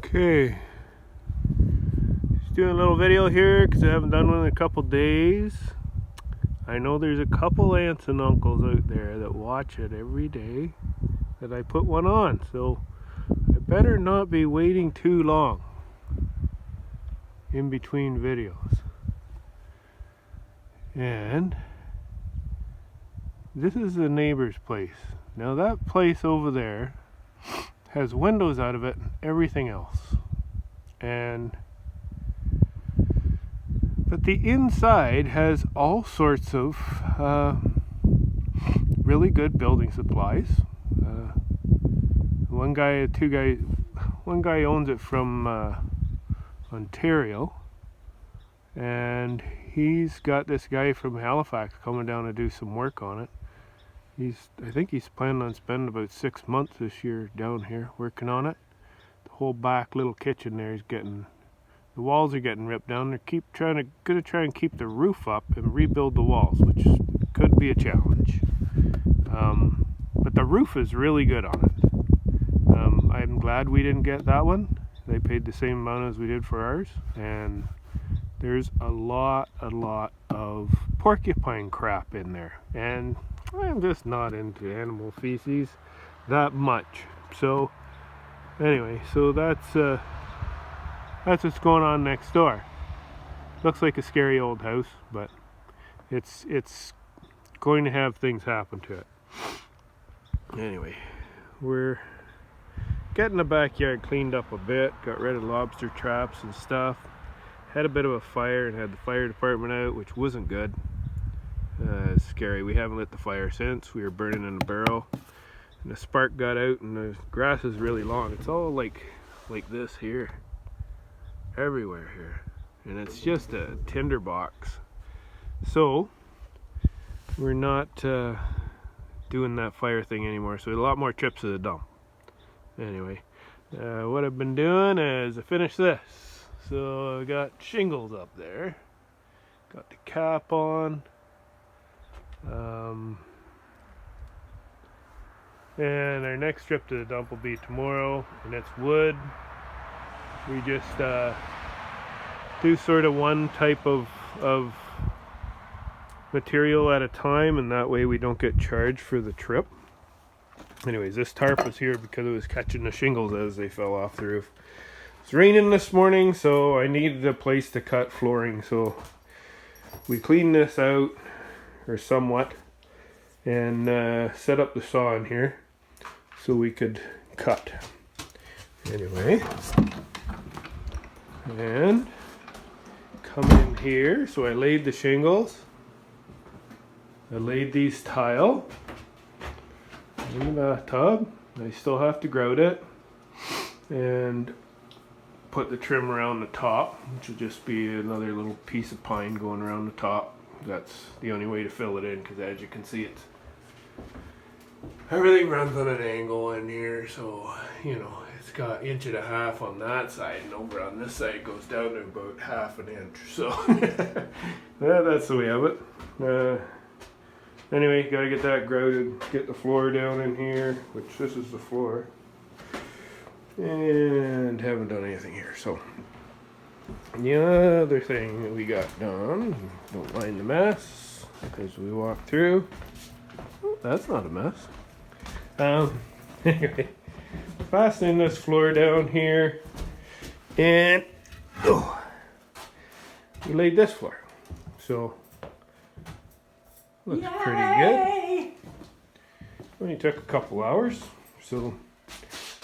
Okay, just doing a little video here because I haven't done one in a couple days. I know there's a couple aunts and uncles out there that watch it every day that I put one on, so I better not be waiting too long in between videos. And this is the neighbor's place. Now that place over there has windows out of it and everything else, but the inside has all sorts of really good building supplies. One guy owns it from Ontario, and he's got this guy from Halifax coming down to do some work on it. I think he's planning on spending about 6 months this year down here working on it. The whole back little kitchen there is the walls are getting ripped down. They're gonna try and keep the roof up and rebuild the walls, which could be a challenge. But the roof is really good on it. I'm glad we didn't get that one. They paid the same amount as we did for ours, and there's a lot of porcupine crap in there, and I'm just not into animal feces that much. So anyway, so that's what's going on next door. Looks like a scary old house, but it's going to have things happen to it. Anyway, we're getting the backyard cleaned up a bit, got rid of lobster traps and stuff. Had a bit of a fire and had the fire department out, which wasn't good. It's scary. We haven't lit the fire since. We were burning in a barrel, and the spark got out, and the grass is really long. It's all like this here, everywhere here, and it's just a tinder box. So we're not doing that fire thing anymore. So a lot more trips to the dump. Anyway, what I've been doing is I finished this. So I got shingles up there. Got the cap on. And our next trip to the dump will be tomorrow, and it's wood. We just do sort of one type of material at a time, and that way we don't get charged for the trip. Anyways, this tarp was here because it was catching the shingles as they fell off the roof. It's raining this morning, so I needed a place to cut flooring, so we cleaned this out, or somewhat, and set up the saw in here so we could cut. Anyway, and come in here. So I laid the shingles, I laid these tile in the bathtub. I still have to grout it and put the trim around the top, which will just be another little piece of pine going around the top. That's the only way to fill it in, because as you can see, everything runs on an angle in here, so it's got 1.5 inches on that side, and over on this side goes down to about 1/2 inch. So yeah, that's the way of it. Anyway, gotta get that grouted, get the floor down in here, which this is the floor, and haven't done anything here. So the other thing that we got done, don't mind the mess as we walk through. Oh, that's not a mess. Anyway, fastening this floor down here, and we laid this floor, so looks pretty good. Only took a couple hours, so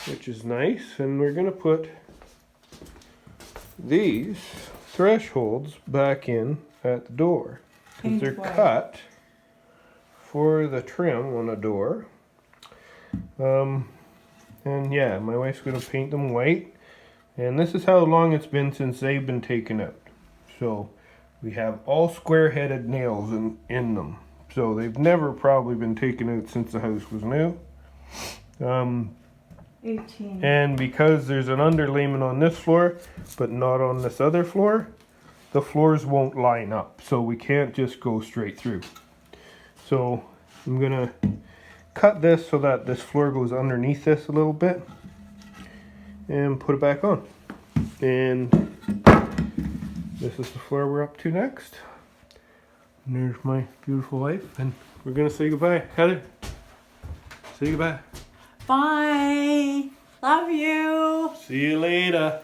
which is nice. And we're gonna put these thresholds back in at the door, because they're cut for the trim on a door. And yeah, my wife's gonna paint them white, and this is how long it's been since they've been taken out. So we have all square-headed nails in them, so they've never probably been taken out since the house was new. 18. And because there's an underlayment on this floor but not on this other floor, the floors won't line up, so we can't just go straight through. So I'm gonna cut this so that this floor goes underneath this a little bit, and put it back on. And this is the floor we're up to next. And there's my beautiful wife, and we're gonna say goodbye. Heather, say goodbye. Bye. Love you. See you later.